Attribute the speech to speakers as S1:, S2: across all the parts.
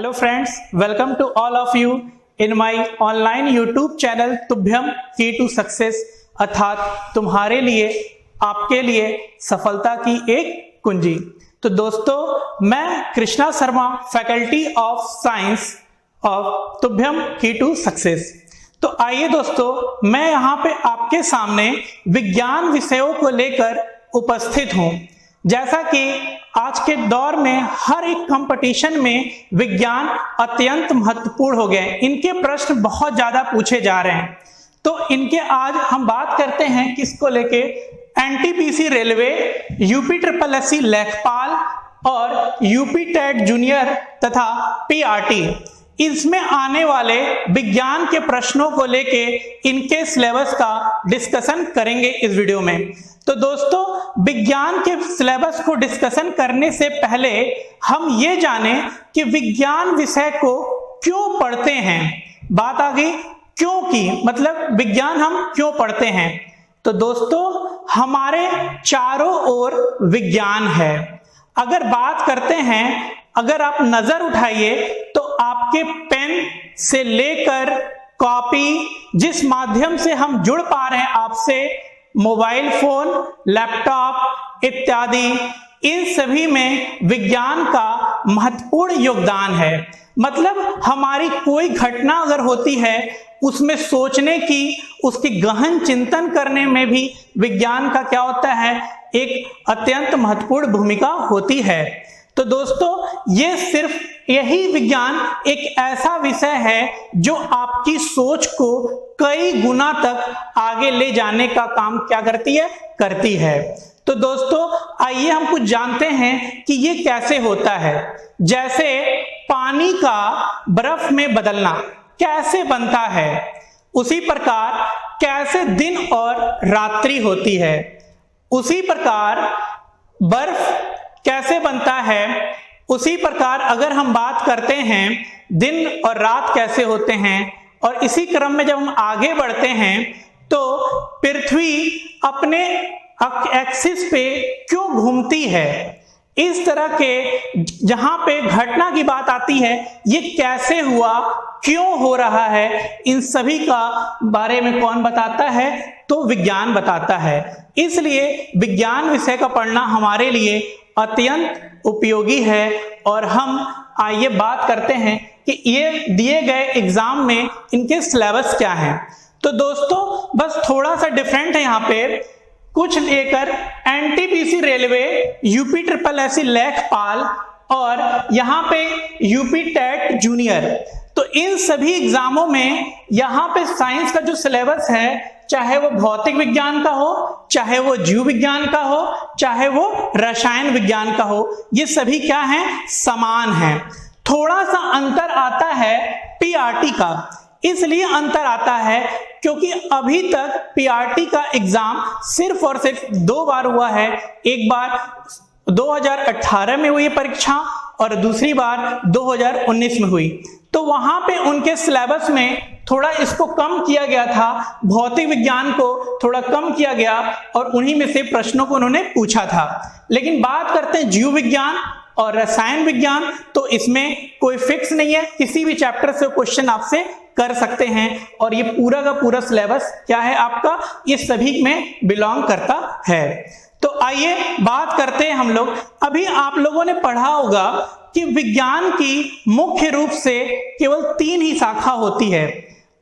S1: Hello friends, welcome to all of you in my online YouTube channel तुभ्यम key to success अर्थात तुम्हारे लिए आपके लिए सफलता की एक कुंजी। तो दोस्तों मैं Krishna Sharma faculty of science of Tubhyam key to success. तो आइए दोस्तों मैं यहाँ पे आपके सामने विज्ञान विषयों को लेकर उपस्थित हूँ। जैसा कि आज के दौर में हर एक कंपटीशन में विज्ञान अत्यंत महत्वपूर्ण हो गए, इनके प्रश्न बहुत ज्यादा पूछे जा रहे हैं। तो इनके आज हम बात करते हैं किसको लेके, NTPC railway, UP triple SC लेखपाल और यूपी टेट जूनियर तथा पीआरटी, इसमें आने वाले विज्ञान के प्रश्नों को लेके इनके सिलेबस का डिस्कशन करेंगे इस वीडियो में। तो दोस्तों विज्ञान के सिलेबस को डिस्कशन करने से पहले हम ये जाने कि विज्ञान विषय को क्यों पढ़ते हैं। बात आ गई क्यों की, मतलब विज्ञान हम क्यों पढ़ते हैं। तो दोस्तों हमारे चारों ओर विज्ञान है। अगर बात करते हैं, अगर आप नजर उठाइए तो आपके पेन से लेकर कॉपी, जिस माध्यम से हम जुड़ पा रहे हैं आपसे, मोबाइल फोन, लैपटॉप इत्यादि, इन सभी में विज्ञान का महत्वपूर्ण योगदान है। मतलब हमारी कोई घटना अगर होती है उसमें सोचने की, उसकी गहन चिंतन करने में भी विज्ञान का क्या होता है, एक अत्यंत महत्वपूर्ण भूमिका होती है। तो दोस्तों ये सिर्फ यही विज्ञान एक ऐसा विषय है जो आपकी सोच को कई गुना तक आगे ले जाने का काम क्या करती है। तो दोस्तों आइए हम कुछ जानते हैं कि ये कैसे होता है। जैसे पानी का बर्फ में बदलना कैसे बनता है, उसी प्रकार कैसे दिन और रात्रि होती है, उसी प्रकार बर्फ कैसे बनता है, उसी प्रकार अगर हम बात करते हैं दिन और रात कैसे होते हैं। और इसी क्रम में जब हम आगे बढ़ते हैं तो पृथ्वी अपने एक्सिस पे क्यों घूमती है, इस तरह के जहां पे घटना की बात आती है, ये कैसे हुआ, क्यों हो रहा है, इन सभी का बारे में कौन बताता है, तो विज्ञान बताता है। इसलिए विज्ञान विषय का पढ़ना हमारे लिए अत्यंत उपयोगी है। और हम आइए बात करते हैं कि ये दिए गए एग्जाम में इनके सिलेबस क्या हैं। तो दोस्तों बस थोड़ा सा डिफरेंट है, यहाँ पे कुछ लेकर NTPC railway, UP triple SC लेखपाल और यहाँ पे यूपी टेट जूनियर। तो इन सभी एग्जामों में यहाँ पे साइंस का जो सिलेबस है, चाहे वो भौतिक विज्ञान का हो, चाहे वो जीव विज्ञान का हो, चाहे वो रसायन विज्ञान का हो, ये सभी क्या है, समान है। थोड़ा सा अंतर आता है पीआरटी का। इसलिए अंतर आता है क्योंकि अभी तक पीआरटी का एग्जाम सिर्फ और सिर्फ 2 बार हुआ है। एक बार 2018 में हुई परीक्षा और दूसरी बार 2019 में हुई। तो वहां पे उनके सिलेबस में थोड़ा इसको कम किया गया था, भौतिक विज्ञान को थोड़ा कम किया गया और उन्हीं में से प्रश्नों को उन्होंने पूछा था। लेकिन बात करते हैं जीव विज्ञान और रसायन विज्ञान, तो इसमें कोई फिक्स नहीं है, किसी भी चैप्टर से क्वेश्चन आपसे कर सकते हैं। और ये पूरा का पूरा सिलेबस क्या है आपका, ये सभी में बिलोंग करता है। तो आइए बात करते हैं हम लोग। अभी आप लोगों ने पढ़ा होगा कि विज्ञान की मुख्य रूप से केवल 3 ही शाखा होती है,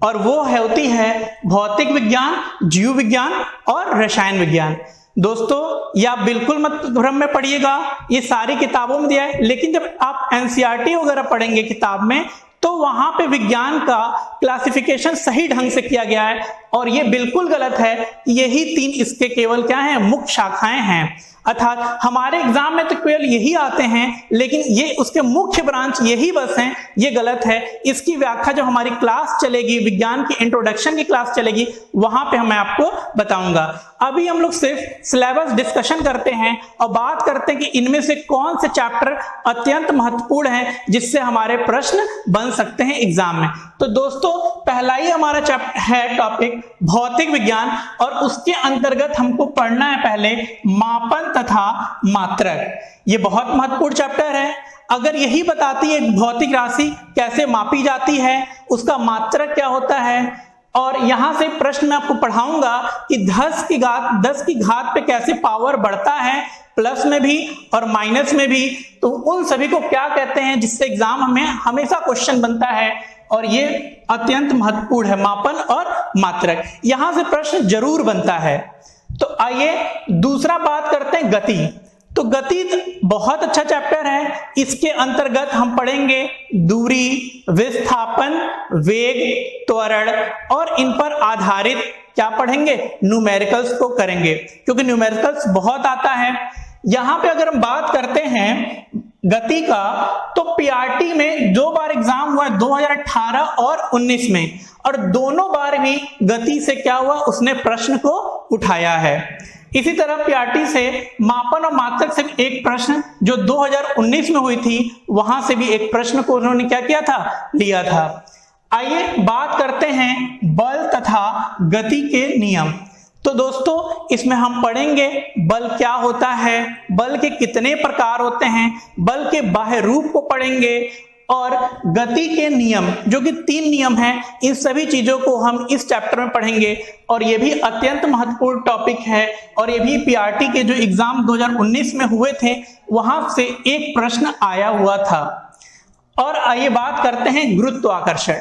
S1: और वो होती है भौतिक विज्ञान, जीव विज्ञान और रसायन विज्ञान। दोस्तों या बिल्कुल मत भ्रम में पढ़िएगा, ये सारी किताबों में दिया है, लेकिन जब आप एनसीईआरटी वगैरह पढ़ेंगे किताब में, तो वहां पे विज्ञान का क्लासिफिकेशन सही ढंग से किया गया है। और ये बिल्कुल गलत है, यही 3 इसके केवल क्या हैं, मुख्य शाखाएं हैं। अर्थात हमारे एग्जाम में तो केवल यही आते हैं, लेकिन ये उसके मुख्य ब्रांच यही बस हैं, ये गलत है। इसकी व्याख्या जो हमारी क्लास चलेगी, विज्ञान की इंट्रोडक्शन की क्लास चलेगी, वहां पे मैं आपको बताऊंगा। अभी हम लोग सिर्फ सिलेबस डिस्कशन करते हैं और बात करते हैं कि इनमें से कौन से चैप्टर अत्यंत महत्वपूर्ण हैं जिससे हमारे प्रश्न बन सकते हैं एग्जाम में। तो दोस्तों पहला ही हमारा चैप्टर है टॉपिक भौतिक विज्ञान, और उसके अंतर्गत हमको पढ़ना है पहले मापन तथा मात्रक। ये बहुत महत्वपूर्ण चैप्टर है। अगर यही बताती है भौतिक राशि कैसे मापी जाती है, उसका मात्रक क्या होता है, और यहां से प्रश्न मैं आपको पढ़ाऊंगा कि 10 की घात पे कैसे पावर बढ़ता है, प्लस में भी और माइनस में भी, तो उन सभी को क्या कहते हैं, जिससे एग्जाम में हमेशा क्वेश्चन बनता है और ये अत्यंत महत्वपूर्ण है, मापन और मात्रक। यहां से प्रश्न जरूर बनता है। तो आइए दूसरा बात करते हैं गति। तो गति बहुत अच्छा चैप्टर है। इसके अंतर्गत हम पढ़ेंगे दूरी, विस्थापन, वेग, त्वरण और इन पर आधारित क्या पढ़ेंगे, न्यूमेरिकल्स को करेंगे, क्योंकि न्यूमेरिकल्स बहुत आता है। यहां पे अगर हम बात करते हैं गति का, तो पीआरटी में 2 बार एग्जाम हुआ, 2018 और 19 में, और दोनों बार भी गति से क्या हुआ, उसने प्रश्न को उठाया है। इसी तरह पीआरटी से मापन और मात्रक से भी एक प्रश्न जो 2019 में हुई थी, वहां से भी एक प्रश्न को उन्होंने क्या किया था, लिया था। आइए बात करते हैं बल तथा गति के नियम। तो दोस्तों इसमें हम पढ़ेंगे बल क्या होता है, बल के कितने प्रकार होते हैं, बल के बाह्य रूप को पढ़ेंगे, और गति के नियम जो कि 3 नियम हैं, इन सभी चीजों को हम इस चैप्टर में पढ़ेंगे। और ये भी अत्यंत महत्वपूर्ण टॉपिक है, और ये भी पीआरटी के जो एग्जाम 2019 में हुए थे वहां से एक प्रश्न आया हुआ था। और आइए बात करते हैं गुरुत्वाकर्षण।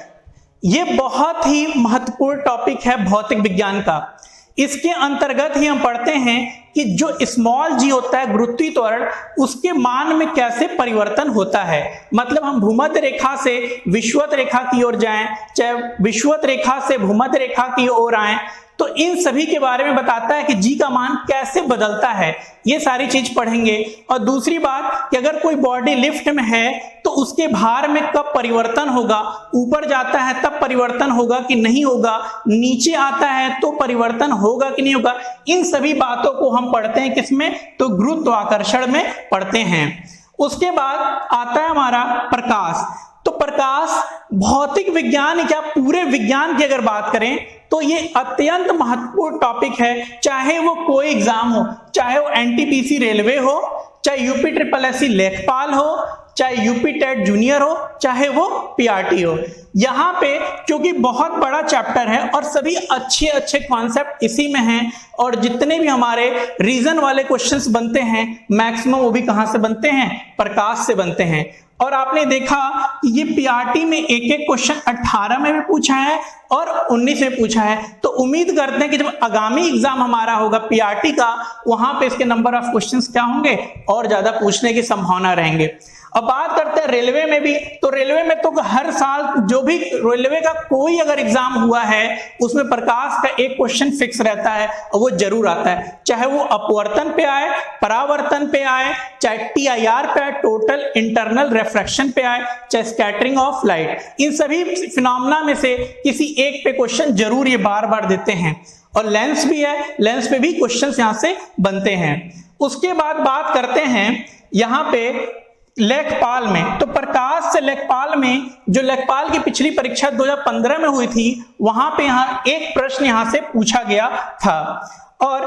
S1: ये बहुत ही महत्वपूर्ण टॉपिक है भौतिक विज्ञान का। इसके अंतर्गत ही हम पढ़ते हैं कि जो स्मॉल जी होता है, गुरुत्वीय त्वरण, उसके मान में कैसे परिवर्तन होता है। मतलब हम भूमध्य रेखा से विषुवत रेखा की ओर जाएं, चाहे विषुवत रेखा से भूमध्य रेखा की ओर आएं, तो इन सभी के बारे में बताता है कि जी का मान कैसे बदलता है। ये सारी चीज पढ़ेंगे। और दूसरी बात कि अगर कोई बॉडी लिफ्ट में है तो उसके भार में कब परिवर्तन होगा, ऊपर जाता है तब परिवर्तन होगा कि नहीं होगा, नीचे आता है तो परिवर्तन होगा कि नहीं होगा, इन सभी बातों को हम पढ़ते हैं किसमें, तो गुरुत्वाकर्षण में पढ़ते हैं। उसके बाद आता है हमारा प्रकाश। तो प्रकाश भौतिक विज्ञान क्या पूरे विज्ञान की अगर बात करें तो ये अत्यंत महत्वपूर्ण टॉपिक है। चाहे वो कोई एग्जाम हो, चाहे वो एनटीपीसी रेलवे हो, चाहे यूपी SSSC लेखपाल हो, चाहे यूपी टेट जूनियर हो, चाहे वो पीआरटी हो, यहाँ पे क्योंकि बहुत बड़ा चैप्टर है और सभी अच्छे अच्छे कॉन्सेप्ट इसी में हैं, और जितने भी हमारे रीजन वाले क्वेश्चंस बनते हैं मैक्सिमम वो भी कहां से बनते हैं, प्रकाश से बनते हैं। और आपने देखा कि ये पीआरटी में एक एक क्वेश्चन 18 में भी पूछा है और 19 में पूछा है। तो उम्मीद करते हैं कि जब आगामी एग्जाम हमारा होगा पीआरटी का, वहां पे इसके नंबर ऑफ क्वेश्चंस क्या होंगे, और ज्यादा पूछने की संभावना रहेंगे। अब बात करते हैं रेलवे में भी। तो रेलवे में तो हर साल जो भी रेलवे का कोई अगर एग्जाम हुआ है उसमें प्रकाश का एक क्वेश्चन फिक्स रहता है और वो जरूर आता है, चाहे वो अपवर्तन पे आए, परावर्तन पे आए, चाहे टीआईआर पे आए, टोटल इंटरनल रिफ्रैक्शन पे आए, चाहे स्कैटरिंग ऑफ लाइट, इन सभी फिनोमेना में से किसी एक पे क्वेश्चन जरूर ये बार बार देते हैं। और लेंस भी है, लेंस पे भी क्वेश्चन यहां से बनते हैं। उसके बाद बात करते हैं यहां पे लेखपाल में। तो प्रकाश से लेखपाल में, जो लेखपाल की पिछली परीक्षा 2015 में हुई थी, वहां पे यहाँ एक प्रश्न यहां से पूछा गया था। और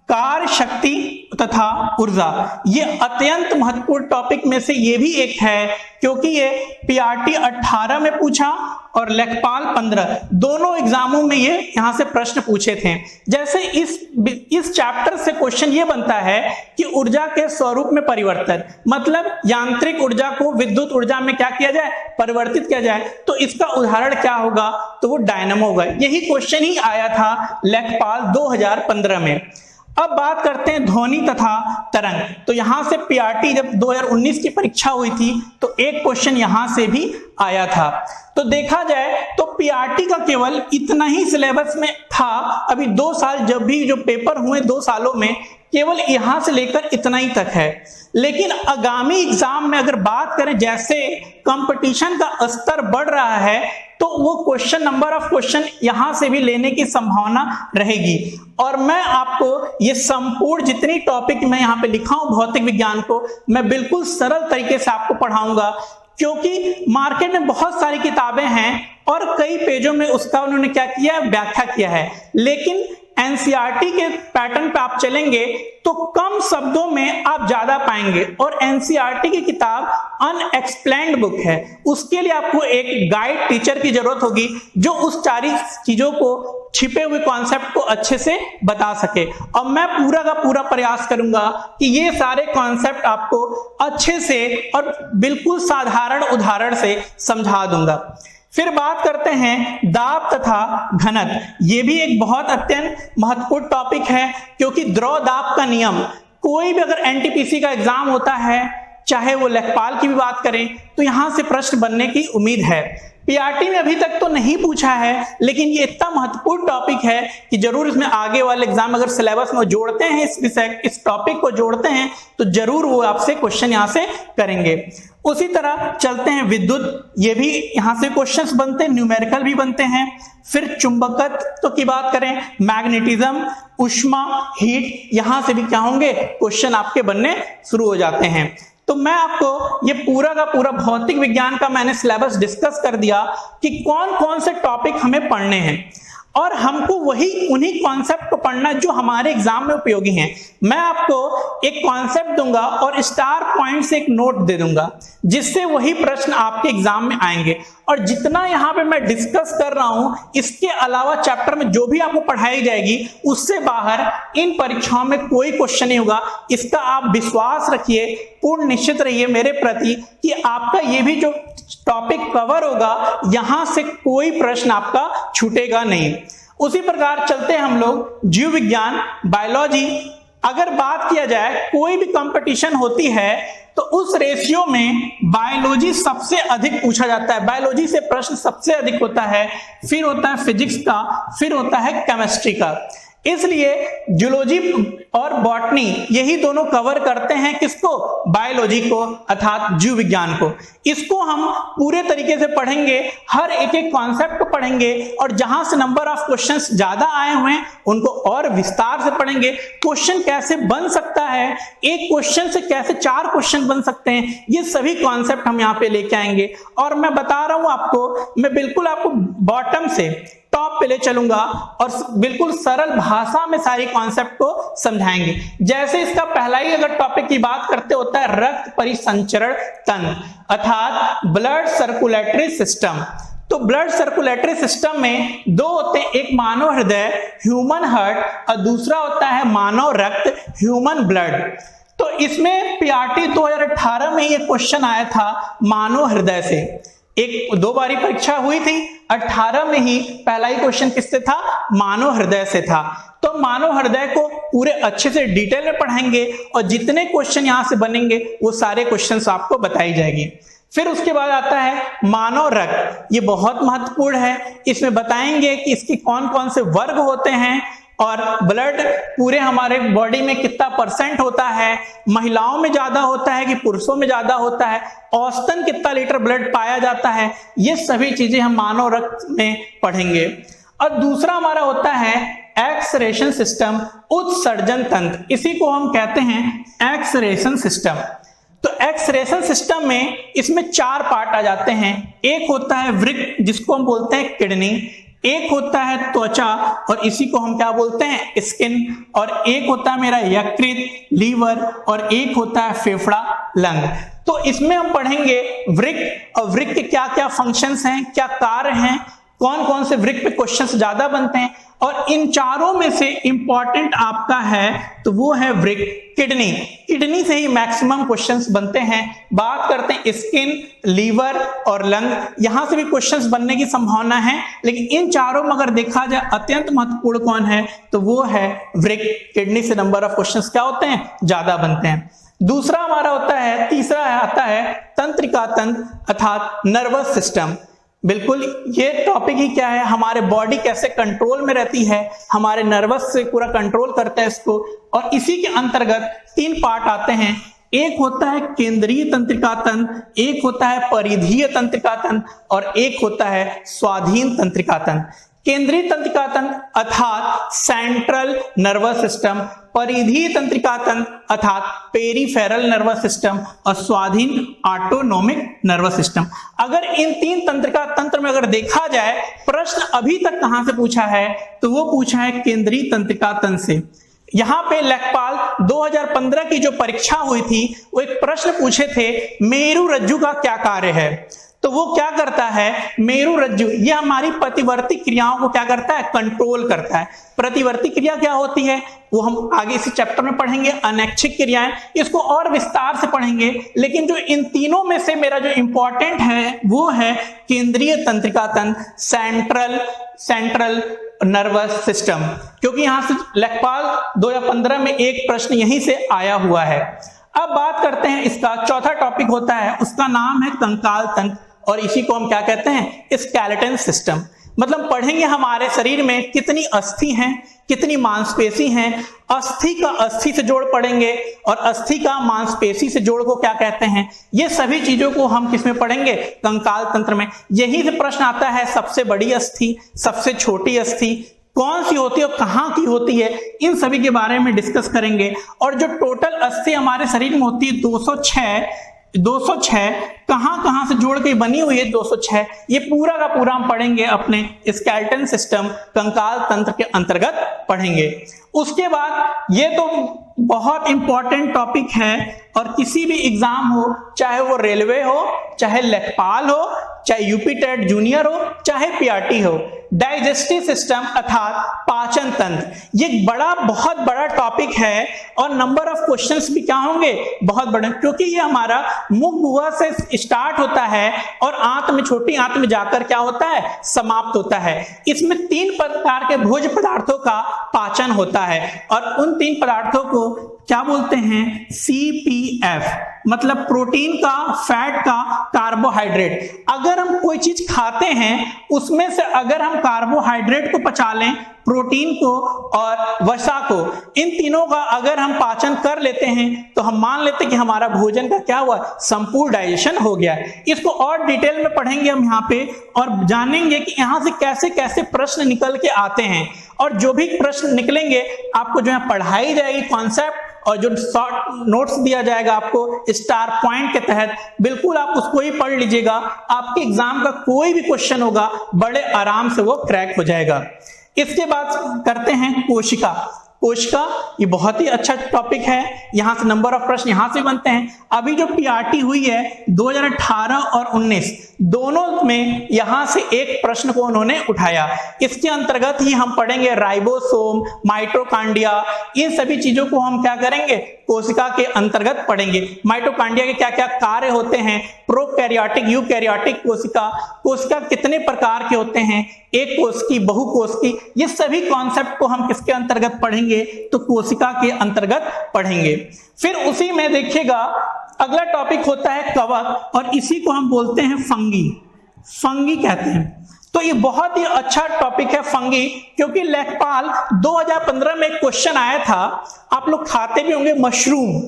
S1: कार्य शक्ति तथा ऊर्जा, ये अत्यंत महत्वपूर्ण टॉपिक में से ये भी एक है, क्योंकि ये पीआरटी 18 में पूछा और लेखपाल 15, दोनों एग्जामों में ये यहां से प्रश्न पूछे थे। जैसे इस चैप्टर से क्वेश्चन ये बनता है कि ऊर्जा के स्वरूप में परिवर्तन, मतलब यांत्रिक ऊर्जा को विद्युत ऊर्जा में क्या किया जाए, परिवर्तित किया जाए, तो इसका उदाहरण क्या होगा, तो वो डायनामो होगा। यही क्वेश्चन ही आया था लेखपाल 2015 में। अब बात करते हैं ध्वनि तथा तरंग। तो यहां से पीआरटी जब 2019 की परीक्षा हुई थी तो एक क्वेश्चन यहां से भी आया था। तो देखा जाए तो पीआरटी का केवल इतना ही सिलेबस में था। अभी 2 साल जब भी जो पेपर हुए 2 सालों में केवल यहां से लेकर इतना ही तक है। लेकिन आगामी एग्जाम में अगर बात करें, जैसे कंपटीशन का स्तर बढ़ रहा है तो वो क्वेश्चन, नंबर ऑफ क्वेश्चन यहां से भी लेने की संभावना रहेगी। और मैं आपको ये संपूर्ण जितनी टॉपिक मैं यहां पे लिखा हूं भौतिक विज्ञान को, मैं बिल्कुल सरल तरीके से आपको पढ़ाऊंगा, क्योंकि मार्केट में बहुत सारी किताबें हैं और कई पेजों में उसका उन्होंने क्या किया, व्याख्या किया है। लेकिन एनसीईआरटी के पैटर्न पे आप चलेंगे तो कम शब्दों में आप ज्यादा पाएंगे, और एनसीईआरटी की किताब अनएक्सप्लेन्ड बुक है। उसके लिए आपको एक गाइड टीचर की जरूरत होगी जो उस सारी चीजों को, छिपे हुए कॉन्सेप्ट को अच्छे से बता सके। और मैं पूरा का पूरा प्रयास करूंगा कि ये सारे कॉन्सेप्ट आपको अच्छे से और बिल्कुल साधारण उदाहरण से समझा दूंगा। फिर बात करते हैं दाब तथा घनत्व। ये भी एक बहुत अत्यंत महत्वपूर्ण टॉपिक है, क्योंकि द्रव दाब का नियम, कोई भी अगर एनटीपीसी का एग्जाम होता है, चाहे वो लेखपाल की भी बात करें, तो यहां से प्रश्न बनने की उम्मीद है। पीआरटी में अभी तक तो नहीं पूछा है, लेकिन ये इतना महत्वपूर्ण टॉपिक है कि जरूर इसमें आगे वाले एग्जाम अगर सिलेबस में जोड़ते हैं, इस विषय, इस टॉपिक को जोड़ते हैं, तो जरूर वो आपसे क्वेश्चन यहां से करेंगे। उसी तरह चलते हैं विद्युत, ये भी यहां से क्वेश्चंस बनते हैं, न्यूमेरिकल भी बनते हैं। फिर चुंबकत्व की बात करें, मैग्नेटिज्म, ऊष्मा, हीट, यहां से भी क्या होंगे, क्वेश्चन आपके बनने शुरू हो जाते हैं। तो मैं आपको ये पूरा का पूरा भौतिक विज्ञान का मैंने सिलेबस डिस्कस कर दिया कि कौन कौन से टॉपिक हमें पढ़ने हैं, और हमको वही उन्हीं कॉन्सेप्ट को पढ़ना जो हमारे एग्जाम में उपयोगी हैं। मैं आपको एक कॉन्सेप्ट दूंगा और स्टार पॉइंट से एक नोट दे दूंगा, जिससे वही प्रश्न आपके एग्जाम में आएंगे। और जितना यहाँ पे मैं डिस्कस कर रहा हूं, इसके अलावा चैप्टर में जो भी आपको पढ़ाई जाएगी, उससे बाहर इन परीक्षाओं में कोई क्वेश्चन नहीं होगा। इसका आप विश्वास रखिए, पूर्ण निश्चित रहिए मेरे प्रति कि आपका ये भी जो टॉपिक कवर होगा, यहां से कोई प्रश्न आपका छूटेगा नहीं। उसी प्रकार चलते हैं हम लोग जीव विज्ञान, बायोलॉजी। अगर बात किया जाए, कोई भी कंपटीशन होती है तो उस रेशियो में बायोलॉजी सबसे अधिक पूछा जाता है, बायोलॉजी से प्रश्न सबसे अधिक होता है, फिर होता है फिजिक्स का, फिर होता है केमिस्ट्री का। इसलिए जूलॉजी और बॉटनी यही दोनों कवर करते हैं किसको, बायोलॉजी को, अर्थात जीव विज्ञान को। इसको हम पूरे तरीके से पढ़ेंगे, हर एक एक कॉन्सेप्ट को पढ़ेंगे, और जहां से नंबर ऑफ क्वेश्चंस ज्यादा आए हुए हैं उनको और विस्तार से पढ़ेंगे। क्वेश्चन कैसे बन सकता है, एक क्वेश्चन से कैसे 4 क्वेश्चन बन सकते हैं, ये सभी कॉन्सेप्ट हम यहाँ पे लेके आएंगे। और मैं बता रहा हूं आपको, मैं बिल्कुल आपको बॉटम से टॉप पे ले चलूंगा और बिल्कुल सरल भाषा में सारी कॉन्सेप्ट को समझाएंगे। जैसे इसका पहला ही अगर टॉपिक की बात करते होता है रक्त परिसंचरण तंत्र, अर्थात ब्लड सर्कुलेटरी सिस्टम। तो ब्लड सर्कुलेटरी सिस्टम में 2 होते हैं, एक मानव हृदय ह्यूमन हार्ट और दूसरा होता है मानव रक्त ह्यूमन ब्लड। तो इसमें पीआरटी 2018 में ये क्वेश्चन आया था मानव हृदय से। एक 2 बारी परीक्षा हुई थी, 18 में ही पहला ही क्वेश्चन किससे था, मानव हृदय से था। तो मानव हृदय को पूरे अच्छे से डिटेल में पढ़ाएंगे, और जितने क्वेश्चन यहां से बनेंगे वो सारे क्वेश्चंस आपको बताई जाएगी। फिर उसके बाद आता है मानव रक्त, ये बहुत महत्वपूर्ण है। इसमें बताएंगे कि इसके कौन कौन से वर्ग होते हैं, और ब्लड पूरे हमारे बॉडी में कितना % होता है, महिलाओं में ज्यादा होता है कि पुरुषों में ज्यादा होता है, औसतन कितना लीटर ब्लड पाया जाता है, ये सभी चीजें हम मानव रक्त में पढ़ेंगे। और दूसरा हमारा होता है एक्सरेशन सिस्टम, उत्सर्जन तंत्र, इसी को हम कहते हैं एक्सरेशन सिस्टम। तो एक्सरेशन सिस्टम में इसमें 4 पार्ट आ जाते हैं। एक होता है वृक्क, जिसको हम बोलते हैं किडनी, एक होता है त्वचा और इसी को हम क्या बोलते हैं, स्किन, और एक होता है मेरा यकृत, लीवर, और एक होता है फेफड़ा, लंग। तो इसमें हम पढ़ेंगे वृक्क, और वृक्क के क्या क्या फंक्शंस हैं, क्या कार्य हैं, कौन कौन से वृक्क पे क्वेश्चंस ज्यादा बनते हैं, और इन चारों में से इंपॉर्टेंट आपका है तो वो है वृक्क, किडनी। किडनी से ही मैक्सिमम क्वेश्चंस बनते हैं। बात करते हैं स्किन, लीवर और लंग, यहां से भी क्वेश्चंस बनने की संभावना है, लेकिन इन चारों में अगर देखा जाए अत्यंत महत्वपूर्ण कौन है तो वो है वृक्क। किडनी से नंबर ऑफ क्वेश्चंस क्या होते हैं, ज्यादा बनते हैं। दूसरा हमारा होता है, तीसरा आता है तंत्रिका तंत्र, अर्थात नर्वस सिस्टम। बिल्कुल ये टॉपिक ही क्या है, हमारे बॉडी कैसे कंट्रोल में रहती है, हमारे नर्वस से पूरा कंट्रोल करता है इसको। और इसी के अंतर्गत 3 पार्ट आते हैं, एक होता है केंद्रीय तंत्रिका तंत्र, एक होता है परिधीय तंत्रिका तंत्र, और एक होता है स्वाधीन तंत्रिका तंत्र। केंद्रीय तंत्रिका तंत्र अर्थात सेंट्रल नर्वस सिस्टम, परिधीय तंत्रिका तंत्र अर्थात पेरिफेरल नर्वस सिस्टम और स्वाधीन ऑटोनोमिक नर्वस सिस्टम। अगर इन तीन तंत्रिका तंत्र में अगर देखा जाए प्रश्न अभी तक कहां से पूछा है, तो वो पूछा है केंद्रीय तंत्रिका तंत्र से। यहां पे लेखपाल 2015 की जो परीक्षा हुई थी वो एक प्रश्न पूछे थे, मेरु रज्जु का क्या कार्य है। तो वो क्या करता है, मेरु रज्जु ये हमारी प्रतिवर्ती क्रियाओं को क्या करता है, कंट्रोल करता है। प्रतिवर्ती क्रिया क्या होती है वो हम आगे इसी चैप्टर में पढ़ेंगे। अनैच्छिक क्रियाएं इसको और विस्तार से पढ़ेंगे, लेकिन जो इन तीनों में से मेरा जो इंपॉर्टेंट है वो है केंद्रीय तंत्रिका तंत्र, सेंट्रल नर्वस सिस्टम, क्योंकि यहां से लेखपाल 2015 में एक प्रश्न यहीं से आया हुआ है। अब बात करते हैं इसका चौथा टॉपिक होता है, उसका नाम है कंकाल तंत्र, और इसी को हम क्या कहते हैं, स्केलेटन सिस्टम। मतलब पढ़ेंगे हमारे शरीर में कितनी अस्थि हैं, कितनी मांसपेशी हैं, अस्थि का अस्थि से जोड़ पढ़ेंगे और अस्थि का मांसपेशी से जोड़ को क्या कहते हैं। ये सभी चीजों को हम किसमें पढ़ेंगे, कंकाल तंत्र में। यही से प्रश्न आता है सबसे बड़ी अस्थि, सबसे छोटी अस्थि कौन सी होती है और कहां की होती है, इन सभी के बारे में डिस्कस करेंगे। और जो टोटल अस्थि हमारे शरीर में होती है 206 कहां से जोड़ के बनी हुई है 206, ये पूरा का पूरा हम पढ़ेंगे अपने स्केलेटन सिस्टम कंकाल तंत्र के अंतर्गत पढ़ेंगे। उसके बाद ये तो बहुत इंपॉर्टेंट टॉपिक है और किसी भी एग्जाम हो, चाहे वो रेलवे हो, चाहे लेखपाल हो, चाहे यूपी टेट जूनियर हो, चाहे पीआरटी हो, डाइजेस्टिव सिस्टम अर्थात पाचन तंत्र, ये बहुत बड़ा टॉपिक है और नंबर ऑफ क्वेश्चंस भी क्या होंगे, बहुत बड़े, क्योंकि ये हमारा मुख गुहा से स्टार्ट होता है और आंत में, छोटी आंत में जाकर क्या होता है, समाप्त होता है। इसमें 3 प्रकार के भोज्य पदार्थों का पाचन होता है और उन 3 पदार्थों को क्या बोलते हैं, CPF, मतलब प्रोटीन का, फैट का, कार्बोहाइड्रेट। अगर हम कोई चीज खाते हैं उसमें से अगर हम कार्बोहाइड्रेट को पचा लें, प्रोटीन को और वसा को, इन तीनों का अगर हम पाचन कर लेते हैं तो हम मान लेते हैं कि हमारा भोजन का क्या हुआ, संपूर्ण डाइजेशन हो गया। इसको और डिटेल में पढ़ेंगे हम यहाँ पे और जानेंगे कि यहाँ से कैसे कैसे प्रश्न निकल के आते हैं, और जो भी प्रश्न निकलेंगे आपको जो है पढ़ाई जाएगी कॉन्सेप्ट, और जो शॉर्ट नोट्स दिया जाएगा आपको स्टार पॉइंट के तहत, बिल्कुल आप उसको ही पढ़ लीजिएगा। आपके एग्जाम का कोई भी क्वेश्चन होगा बड़े आराम से वो क्रैक हो जाएगा। इसके बाद करते हैं कोशिका। कोशिका ये बहुत ही अच्छा टॉपिक है, यहां से नंबर ऑफ प्रश्न यहां से बनते हैं। अभी जो पीआरटी हुई है 2018 और 19 दोनों में यहां से एक प्रश्न को उन्होंने उठाया। इसके अंतर्गत ही हम पढ़ेंगे राइबोसोम, माइटोकांड्रिया, इन सभी चीजों को हम क्या करेंगे, कोशिका के अंतर्गत पढ़ेंगे। माइटोकांड्रिया के क्या क्या कार्य होते हैं, प्रोकैरियोटिक, यूकैरियोटिक कोशिका, कोशिका कितने प्रकार के होते हैं, एक कोश की, बहुकोश की, ये सभी कॉन्सेप्ट को हम किसके अंतर्गत पढ़ेंगे, तो कोशिका के अंतर्गत पढ़ेंगे। फिर उसी में देखिएगा अगला टॉपिक होता है कवक, और इसी को हम बोलते हैं फंगी कहते हैं। तो ये बहुत ही अच्छा टॉपिक है फंगी, क्योंकि लेखपाल 2015 में क्वेश्चन आया था, आप लोग खाते भी होंगे मशरूम,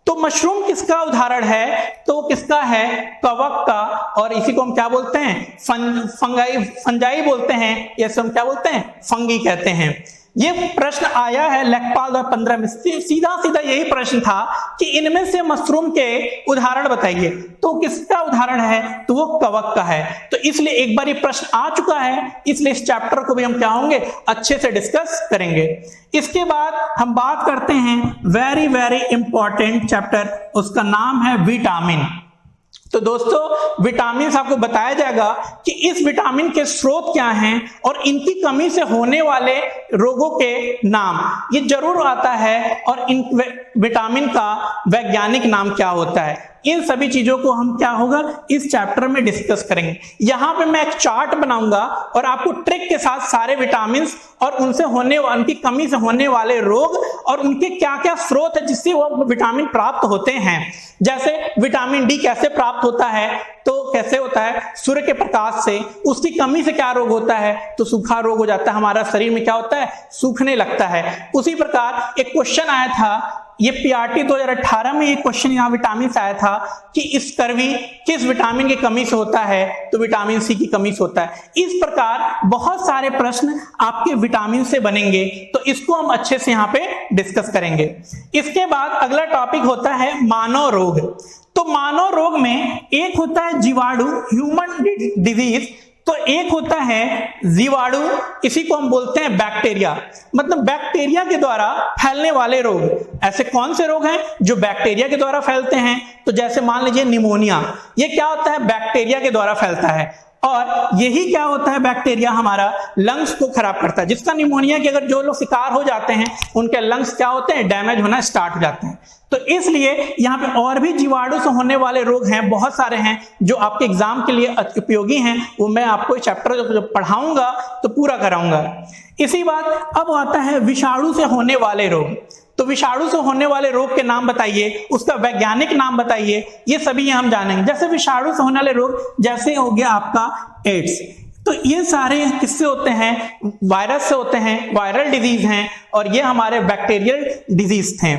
S1: तो मशरूम किसका उदाहरण है, तो किसका है, कवक का, और इसी को हम क्या बोलते हैं, फंजाई बोलते हैं, या हम क्या बोलते हैं, फंगी कहते हैं। ये प्रश्न आया है लेखपाल 2015 में, सीधा सीधा यही प्रश्न था कि इनमें से मशरूम के उदाहरण बताइए, तो किसका उदाहरण है, तो वो कवक का है। तो इसलिए एक बार ये प्रश्न आ चुका है, इसलिए इस चैप्टर को भी हम क्या होंगे, अच्छे से डिस्कस करेंगे। इसके बाद हम बात करते हैं वेरी वेरी इंपॉर्टेंट चैप्टर, उसका नाम है विटामिन। तो दोस्तों विटामिन आपको बताया जाएगा कि इस विटामिन के स्रोत क्या हैं और इनकी कमी से होने वाले रोगों के नाम, ये जरूर आता है, और इन विटामिन का वैज्ञानिक नाम क्या होता है, इन सभी चीजों को हम क्या होगा इस चैप्टर में डिस्कस करेंगे। यहां पे मैं एक चार्ट बनाऊंगा और आपको ट्रिक के साथ सारे विटामिन और उनसे होने, उनकी कमी से होने वाले रोग और उनके क्या क्या स्रोत है जिससे वो विटामिन प्राप्त होते हैं। जैसे विटामिन डी कैसे प्राप्त होता है, तो कैसे होता है, सूर्य के प्रकाश से। उसकी कमी से क्या रोग होता है, तो सूखा रोग हो जाता है, हमारा शरीर में क्या होता है, सूखने लगता है। उसी प्रकार एक क्वेश्चन आया था ये पीआरटी 2018 में एक क्वेश्चन यहाँ विटामिन से आया था कि स्कर्वी किस विटामिन की कमी से होता है, तो विटामिन सी की कमी से होता है। इस प्रकार बहुत सारे प्रश्न आपके विटामिन से बनेंगे, तो इसको हम अच्छे से यहाँ पे डिस्कस करेंगे। इसके बाद अगला टॉपिक होता है मानव रोग। तो मानव रोग में एक होता है जीवाणु, ह्यूमन डिजीज, तो एक होता है जीवाणु, इसी को हम बोलते हैं बैक्टीरिया, मतलब बैक्टीरिया के द्वारा फैलने वाले रोग। ऐसे कौन से रोग हैं जो बैक्टीरिया के द्वारा फैलते हैं, तो जैसे मान लीजिए निमोनिया, ये क्या होता है, बैक्टीरिया के द्वारा फैलता है। और यही क्या होता है, बैक्टीरिया हमारा लंग्स को खराब करता है। जिसका निमोनिया के अगर जो लोग शिकार हो जाते हैं उनके लंग्स क्या होते हैं, डैमेज होना स्टार्ट हो जाते हैं। तो इसलिए यहाँ पे और भी जीवाणु से होने वाले रोग हैं, बहुत सारे हैं जो आपके एग्जाम के लिए उपयोगी हैं, वो मैं आपको चैप्टर जो पढ़ाऊंगा तो पूरा कराऊंगा। इसी बात अब आता है विषाणु से होने वाले रोग। तो विषाणु से होने वाले रोग के नाम बताइए, उसका वैज्ञानिक नाम बताइए, ये सभी हम जानेंगे। जैसे विषाणु से होने वाले रोग, जैसे हो गया आपका एड्स, तो ये सारे किससे होते हैं, वायरस से होते हैं, वायरल डिजीज हैं, और ये हमारे बैक्टीरियल डिजीज थे।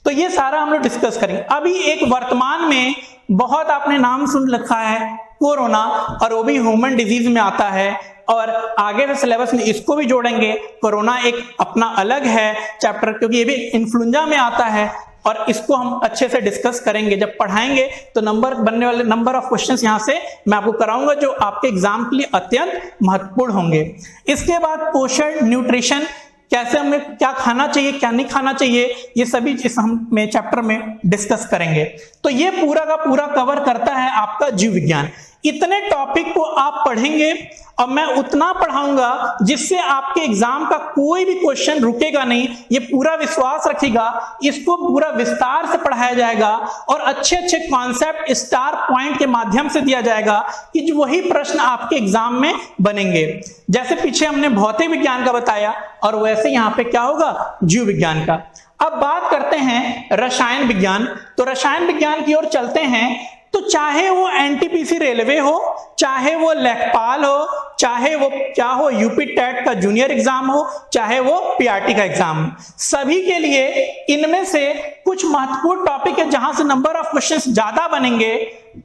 S1: तो ये सारा हम लोग डिस्कस करेंगे। अभी एक वर्तमान में बहुत आपने नाम सुन रखा है कोरोना, और वो भी ह्यूमन डिजीज में आता है, और आगे के सिलेबस में इसको भी जोड़ेंगे। कोरोना एक अपना अलग है चैप्टर, क्योंकि ये भी इन्फ्लुएंजा में आता है, और इसको हम अच्छे से डिस्कस करेंगे। जब पढ़ाएंगे तो नंबर बनने वाले नंबर ऑफ क्वेश्चंस यहां से मैं आपको कराऊंगा जो आपके एग्जाम के लिए अत्यंत महत्वपूर्ण होंगे। इसके बाद पोषण, न्यूट्रिशन, कैसे हमें क्या खाना चाहिए क्या नहीं खाना चाहिए, ये सभी इस हम में चैप्टर में डिस्कस करेंगे। तो ये पूरा का पूरा कवर करता है आपका जीव विज्ञान। इतने टॉपिक को आप पढ़ेंगे और मैं उतना पढ़ाऊंगा जिससे आपके एग्जाम का कोई भी क्वेश्चन रुकेगा नहीं। ये पूरा विश्वास रखिएगा, इसको पूरा विस्तार से पढ़ाया जाएगा और अच्छे अच्छे कॉन्सेप्ट स्टार पॉइंट के माध्यम से दिया जाएगा कि जो वही प्रश्न आपके एग्जाम में बनेंगे। जैसे पीछे हमने भौतिक विज्ञान का बताया, और वैसे यहाँ पे क्या होगा, जीव विज्ञान का। अब बात करते हैं रसायन विज्ञान। तो रसायन विज्ञान की ओर चलते हैं। तो चाहे वो एनटीपीसी रेलवे हो, चाहे वो लेखपाल हो, चाहे वो क्या हो, यूपी टेट का जूनियर एग्जाम हो, चाहे वो पीआरटी का एग्जाम हो, सभी के लिए इनमें से कुछ महत्वपूर्ण टॉपिक है जहां से नंबर ऑफ क्वेश्चंस ज्यादा बनेंगे।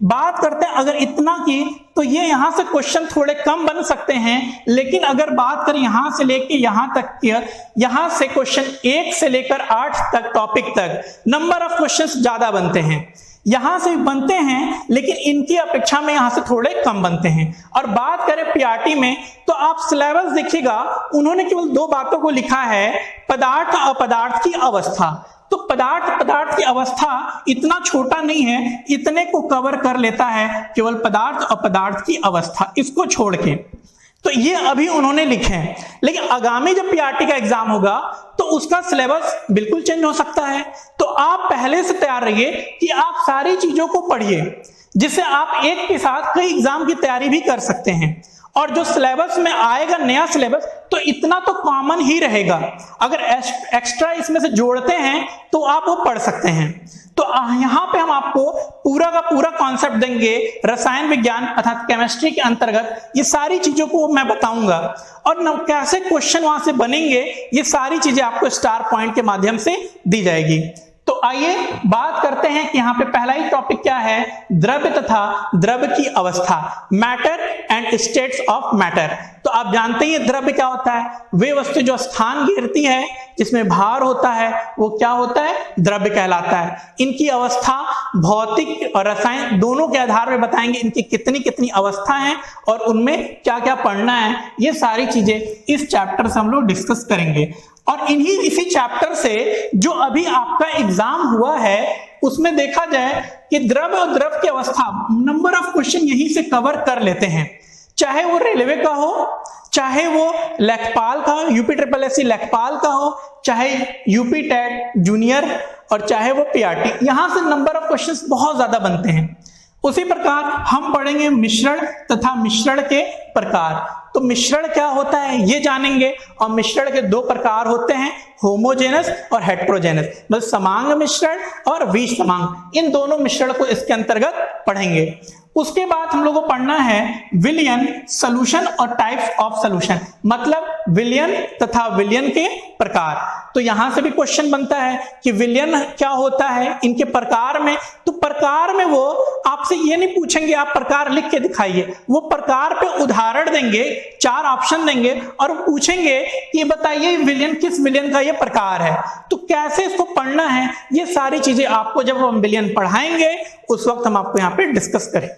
S1: बात करते हैं अगर इतना की, तो ये यहां से क्वेश्चन थोड़े कम बन सकते हैं, लेकिन अगर बात करें यहां से लेके यहां तक की, यहां से क्वेश्चन 1 से लेकर 8 तक टॉपिक तक नंबर ऑफ क्वेश्चंस ज्यादा बनते हैं। यहां से बनते हैं लेकिन इनकी अपेक्षा में यहां से थोड़े कम बनते हैं। और बात करें पीआरटी में, तो आप सिलेबस देखिएगा, उन्होंने केवल 2 बातों को लिखा है, पदार्थ अपदार्थ की अवस्था। तो पदार्थ की अवस्था इतना छोटा नहीं है, इतने को कवर कर लेता है केवल पदार्थ अपदार्थ की अवस्था, इसको छोड़ के। तो ये अभी उन्होंने लिखे हैं, लेकिन आगामी जब पीआरटी का एग्जाम होगा तो उसका सिलेबस बिल्कुल चेंज हो सकता है। तो आप पहले से तैयार रहिए कि आप सारी चीजों को पढ़िए, जिससे आप एक के साथ कई एग्जाम की तैयारी भी कर सकते हैं। और जो सिलेबस में आएगा नया सिलेबस, तो इतना तो कॉमन ही रहेगा। अगर एक्स्ट्रा इसमें से जोड़ते हैं तो आप वो पढ़ सकते हैं। तो यहां पे हम आपको पूरा का पूरा कॉन्सेप्ट देंगे रसायन विज्ञान अर्थात केमिस्ट्री के अंतर्गत। ये सारी चीजों को मैं बताऊंगा और कैसे क्वेश्चन वहां से बनेंगे, ये सारी चीजें आपको स्टार पॉइंट के माध्यम से दी जाएगी। तो आइए बात करते हैं कि यहाँ पे पहला ही टॉपिक क्या है, द्रव्य तथा द्रव्य की अवस्था, matter and states of matter. तो आप जानते ही द्रव्य क्या होता है, वे वस्तु जो स्थान घेरती है, जिसमें भार होता है, वो क्या होता है, द्रव्य कहलाता है। इनकी अवस्था भौतिक और रसायन दोनों के आधार पर बताएंगे इनकी कितनी कितनी अवस्था है और उनमें क्या क्या पढ़ना है। ये सारी चीजें इस चैप्टर से हम लोग डिस्कस करेंगे। और इसी चैप्टर से जो अभी आपका एग्जाम हुआ है उसमें देखा जाए कि द्रव्य और द्रव की अवस्था नंबर ऑफ क्वेश्चन यहीं से कवर कर लेते हैं, चाहे वो रेलवे का हो, चाहे वो लेखपाल का हो, यूपी SSSC लेखपाल का हो, चाहे यूपी टेट जूनियर, और चाहे वो पीआरटी। यहां से नंबर ऑफ क्वेश्चंस बहुत ज्यादा बनते हैं। उसी प्रकार हम पढ़ेंगे मिश्रण तथा मिश्रण के प्रकार। तो मिश्रण क्या होता है ये जानेंगे, और मिश्रण के 2 प्रकार होते हैं, होमोजेनस और हेट्रोजेनस, मतलब समांग मिश्रण और विसमांग। इन दोनों मिश्रण को इसके अंतर्गत पढ़ेंगे। उसके बाद हम लोग को पढ़ना है विलियन सॉल्यूशन और टाइप्स ऑफ सॉल्यूशन, मतलब विलियन तथा विलियन के प्रकार। तो यहां से भी क्वेश्चन बनता है कि विलियन क्या होता है इनके प्रकार में। तो प्रकार में वो आपसे ये नहीं पूछेंगे आप प्रकार लिख के दिखाइए, वो प्रकार पे उदाहरण देंगे, 4 ऑप्शन देंगे और पूछेंगे कि बताइए विलियन किस विलियन का ये प्रकार है। तो कैसे इसको पढ़ना है ये सारी चीजें आपको जब हम विलियन पढ़ाएंगे उस वक्त हम आपको यहाँ पे डिस्कस करें।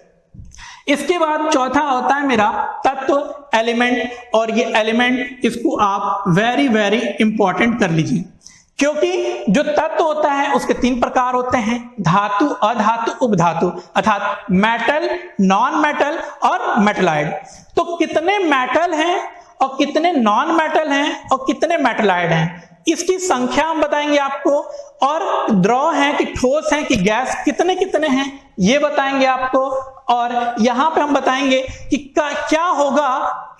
S1: इसके बाद चौथा होता है मेरा तत्व एलिमेंट, और ये एलिमेंट इसको आप वेरी वेरी इंपॉर्टेंट कर लीजिए, क्योंकि जो तत्व होता है उसके 3 प्रकार होते हैं, धातु, अधातु, उपधातु, अर्थात मेटल, नॉन मेटल और मेटलाइड। तो कितने मेटल हैं और कितने नॉन मेटल हैं और कितने मेटलाइड हैं इसकी संख्या हम बताएंगे आपको, और द्रव है कि ठोस है कि गैस कितने कितने हैं ये बताएंगे आपको। और यहां पे हम बताएंगे कि क्या होगा,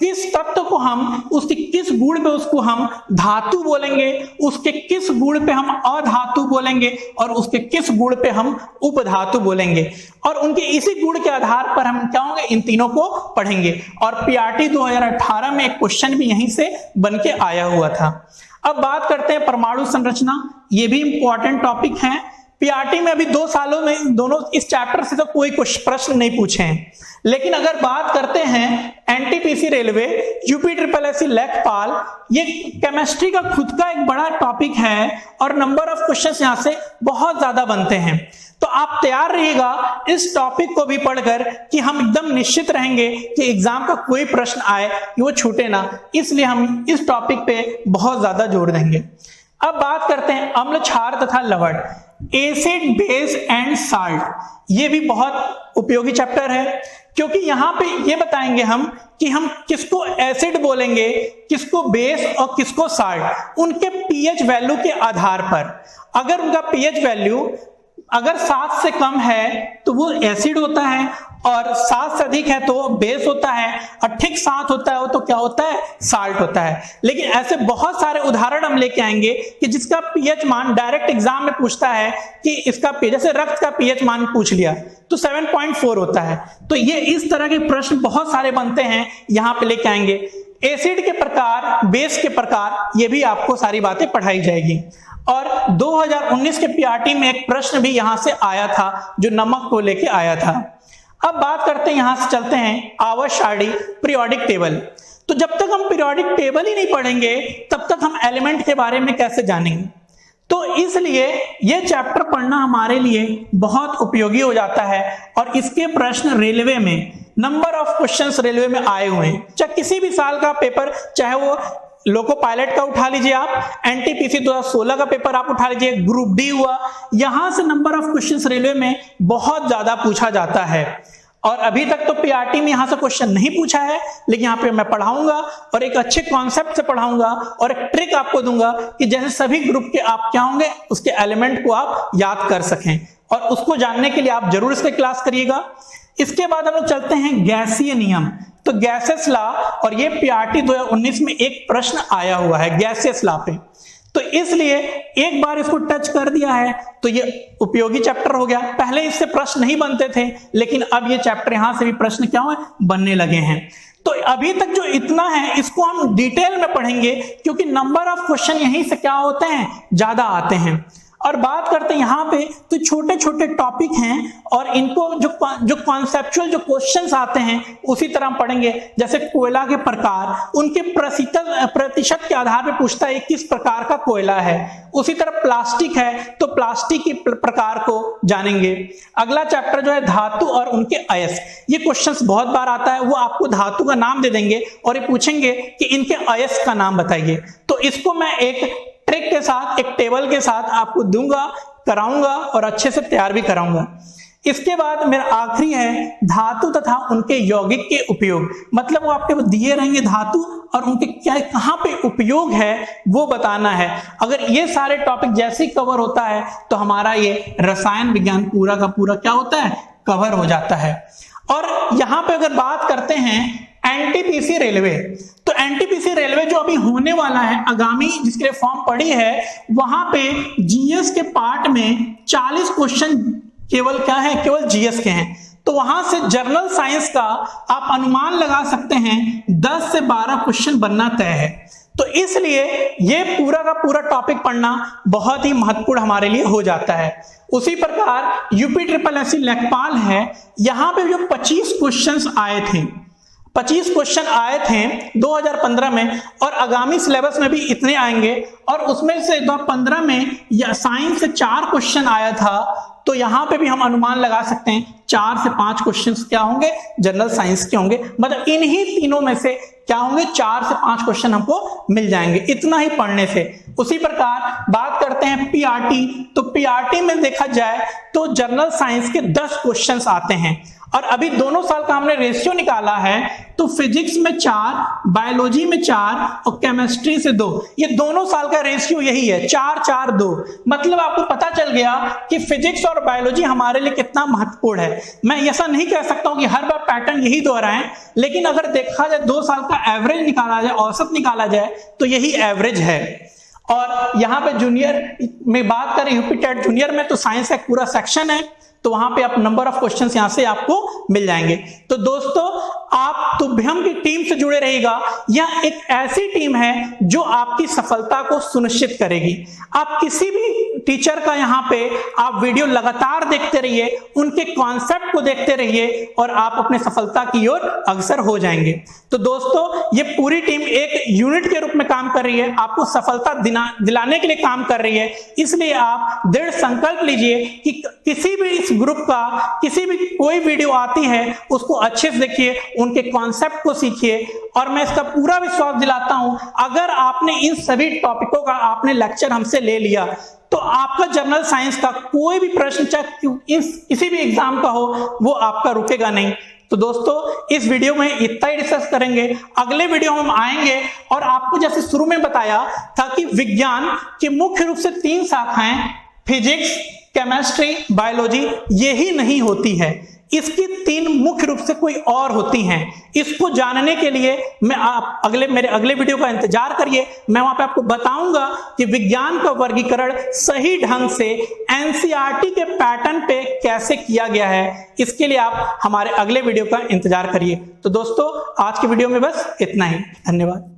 S1: किस तत्व को हम उसके किस गुण पे उसको हम धातु बोलेंगे, उसके किस गुण पे हम अधातु बोलेंगे और उसके किस गुण पे हम उपधातु बोलेंगे, और उनके इसी गुण के आधार पर हम क्या होंगे इन तीनों को पढ़ेंगे। और पीआरटी 2018 में एक क्वेश्चन भी यहीं से बन के आया हुआ था। अब बात करते हैं परमाणु संरचना, ये भी इंपॉर्टेंट टॉपिक है। पीआरटी में अभी 2 सालों में दोनों इस चैप्टर से तो कोई प्रश्न नहीं पूछे हैं, लेकिन अगर बात करते हैं NTPC railway, UP triple SC लेखपाल, ये केमिस्ट्री का खुद का एक बड़ा टॉपिक है और नंबर ऑफ क्वेश्चंस यहां से बहुत ज्यादा बनते हैं। तो आप तैयार रहिएगा इस टॉपिक को भी पढ़कर कि हम एकदम निश्चित रहेंगे कि एग्जाम का कोई प्रश्न आए कि वो छूटे ना, इसलिए हम इस टॉपिक पे बहुत ज्यादा जोर देंगे। अब बात करते हैं अम्ल, क्षार तथा लवण, एसिड, बेस एंड साल्ट। ये भी बहुत उपयोगी चैप्टर है, क्योंकि यहां पे ये बताएंगे हम कि हम किसको एसिड बोलेंगे, किसको बेस और किसको साल्ट, उनके पीएच वैल्यू के आधार पर। अगर उनका पीएच वैल्यू अगर 7 से कम है तो वो एसिड होता है, और 7 से अधिक है तो वो बेस होता है, और ठीक 7 होता है तो क्या होता है, साल्ट होता है। लेकिन ऐसे बहुत सारे उदाहरण हम लेके आएंगे कि जिसका पीएच मान डायरेक्ट एग्जाम में पूछता है कि इसका पीएच, जैसे रक्त का पीएच मान पूछ लिया तो 7.4 होता है। तो ये इस तरह के प्रश्न बहुत सारे बनते हैं, यहां पे लेके आएंगे। एसिड के प्रकार, बेस के प्रकार, ये भी आपको सारी बातें पढ़ाई जाएगी। और 2019 के पीआरटी में एक प्रश्न भी यहां से आया था जो नमक को लेके आया था। अब बात करते हैं, यहां से चलते हैं आवर्त सारणी, पीरियोडिक टेबल। तो जब तक हम पीरियोडिक टेबल ही नहीं पढ़ेंगे तब तक हम एलिमेंट के बारे में कैसे जानेंगे। तो इसलिए यह चैप्टर पढ़ना हमारे लिए बहुत उपयोगी हो जाता है, और इसके प्रश्न रेलवे में नंबर ऑफ क्वेश्चंस रेलवे में आए हुए हैं। चाहे किसी भी साल का पेपर, चाहे वो लोको पायलट का उठा लीजिए आप, एनटीपीसी 2016 का पेपर आप उठा लीजिए, ग्रुप डी हुआ, यहां से नंबर ऑफ क्वेश्चंस रेलवे में बहुत ज्यादा पूछा जाता है। और अभी तक तो पीआरटी में यहां से क्वेश्चन नहीं पूछा है, लेकिन यहां पे मैं पढ़ाऊंगा और एक अच्छे कॉन्सेप्ट से पढ़ाऊंगा और एक ट्रिक आपको दूंगा कि जैसे सभी ग्रुप के आप क्या होंगे उसके एलिमेंट को आप याद कर सकें, और उसको जानने के लिए आप जरूर इसके क्लास करिएगा। इसके बाद हम लोग चलते हैं गैसीय नियम, तो गैसेस लॉ, और ये पीआरटी 2019 में एक प्रश्न आया हुआ है गैसेस लॉ पे। तो इसलिए एक बार इसको टच कर दिया है तो ये उपयोगी चैप्टर हो गया। पहले इससे प्रश्न नहीं बनते थे, लेकिन अब ये चैप्टर यहां से भी प्रश्न क्या हुए बनने लगे हैं। तो अभी तक जो इतना है इसको हम डिटेल में पढ़ेंगे, क्योंकि नंबर ऑफ क्वेश्चन यहीं से क्या होते हैं, ज्यादा आते हैं। और बात करते हैं यहाँ पे, तो छोटे छोटे टॉपिक हैं और इनको जो कॉन्सेप्चुअल जो क्वेश्चंस आते हैं उसी तरह पढ़ेंगे। जैसे कोयला के प्रकार, उनके प्रतिशत के आधार पे पूछता है किस प्रकार का कोयला है। उसी तरह प्लास्टिक है तो प्लास्टिक के प्रकार को जानेंगे। अगला चैप्टर जो है धातु और उनके अयस्क, ये क्वेश्चंस बहुत बार आता है। वो आपको धातु का नाम दे देंगे और ये पूछेंगे कि इनके अयस्क का नाम बताइए। तो इसको मैं एक ट्रिक के साथ, एक टेबल के साथ आपको दूंगा, कराऊंगा और अच्छे से तैयार भी कराऊंगा। इसके बाद मेरा आखिरी है धातु तथा उनके यौगिक के उपयोग, मतलब वो आपके दिए रहेंगे धातु और उनके क्या कहां पे उपयोग है वो बताना है। अगर ये सारे टॉपिक जैसे ही कवर होता है तो हमारा ये रसायन विज्ञान पूरा का पूरा क्या होता है, कवर हो जाता है। और यहां पे अगर बात करते हैं एनटीपीसी रेलवे, तो एनटीपीसी रेलवे जो अभी होने वाला है आगामी, जिसके लिए फॉर्म पड़ी है, वहां पे जीएस के पार्ट में 40 क्वेश्चन केवल क्या है, केवल जीएस के हैं। तो तो वहां से जनरल साइंस का आप अनुमान लगा सकते हैं 10 से 12 क्वेश्चन बनना तय है। तो इसलिए ये पूरा का पूरा टॉपिक पढ़ना बहुत ही महत्वपूर्ण हमारे लिए हो जाता है। उसी प्रकार यूपी ट्रिपल एससी लेखपाल है, यहां पे जो 25 क्वेश्चंस आए थे, 25 क्वेश्चन आए थे 2015 में, और आगामी सिलेबस में भी इतने आएंगे। और उसमें से 2015 में साइंस से 4 क्वेश्चन आया था, तो यहां पे भी हम अनुमान लगा सकते हैं 4 से 5 क्वेश्चंस क्या होंगे, जनरल साइंस के होंगे। मतलब इन्हीं तीनों में से क्या होंगे, 4 से 5 क्वेश्चन हमको मिल जाएंगे इतना ही पढ़ने से। उसी प्रकार बात करते हैं पीआरटी, तो पीआरटी में देखा जाए तो जनरल साइंस के 10 क्वेश्चंस आते हैं, और अभी दोनों साल का हमने रेशियो निकाला है, तो फिजिक्स में 4, बायोलॉजी में 4 और केमिस्ट्री से 2, ये दोनों साल का रेशियो यही है 4 4 2। मतलब आपको पता चल गया कि फिजिक्स और बायोलॉजी हमारे लिए कितना महत्वपूर्ण है। मैं ऐसा नहीं कह सकता हूं कि हर बार पैटर्न यही दोहराएं, लेकिन अगर देखा जाए 2 साल का एवरेज निकाला जाए, औसत निकाला जाए, तो यही एवरेज है। और यहाँ पे जूनियर में बात करें, यूपी टेट जूनियर में तो साइंस का एक पूरा सेक्शन है, तो वहां पे आप नंबर ऑफ क्वेश्चंस यहां से आपको मिल जाएंगे। तो दोस्तों, आप तुभ्यम की टीम से जुड़े रहिएगा। यह एक ऐसी टीम है जो आपकी सफलता को सुनिश्चित करेगी। आप किसी भी टीचर का यहाँ पे आप वीडियो लगातार देखते रहिए, उनके कॉन्सेप्ट को देखते रहिए, और आप अपने सफलता की ओर अग्रसर हो जाएंगे। तो दोस्तों, ये पूरी टीम एक यूनिट के रूप में काम कर रही है, आपको सफलता दिलाने के लिए काम कर रही है। इसलिए आप दृढ़ संकल्प लीजिए कि किसी भी इस ग्रुप का किसी भी कोई वीडियो आती है उसको अच्छे से देखिए, उनके कॉन्सेप्ट को सीखिए। और मैं इसका पूरा विश्वास दिलाता हूं, अगर आपने इन सभी टॉपिकों का आपने लेक्चर हमसे ले लिया, तो आपका जनरल साइंस का कोई भी प्रश्न, चाहे किसी भी एग्जाम का हो, वो आपका रुकेगा नहीं। तो दोस्तों, इस वीडियो में इतना ही डिस्कस करेंगे। अगले वीडियो में हम आएंगे और आपको जैसे शुरू में बताया था कि विज्ञान की मुख्य रूप से 3 शाखाएं, फिजिक्स, केमिस्ट्री, बायोलॉजी, यही नहीं होती है। इसकी 3 मुख्य रूप से कोई और होती हैं। इसको जानने के लिए मेरे अगले वीडियो का इंतजार करिए। मैं वहां पे आपको बताऊंगा कि विज्ञान का वर्गीकरण सही ढंग से एनसीईआरटी के पैटर्न पे कैसे किया गया है। इसके लिए आप हमारे अगले वीडियो का इंतजार करिए। तो दोस्तों, आज के वीडियो में बस इतना ही। धन्यवाद।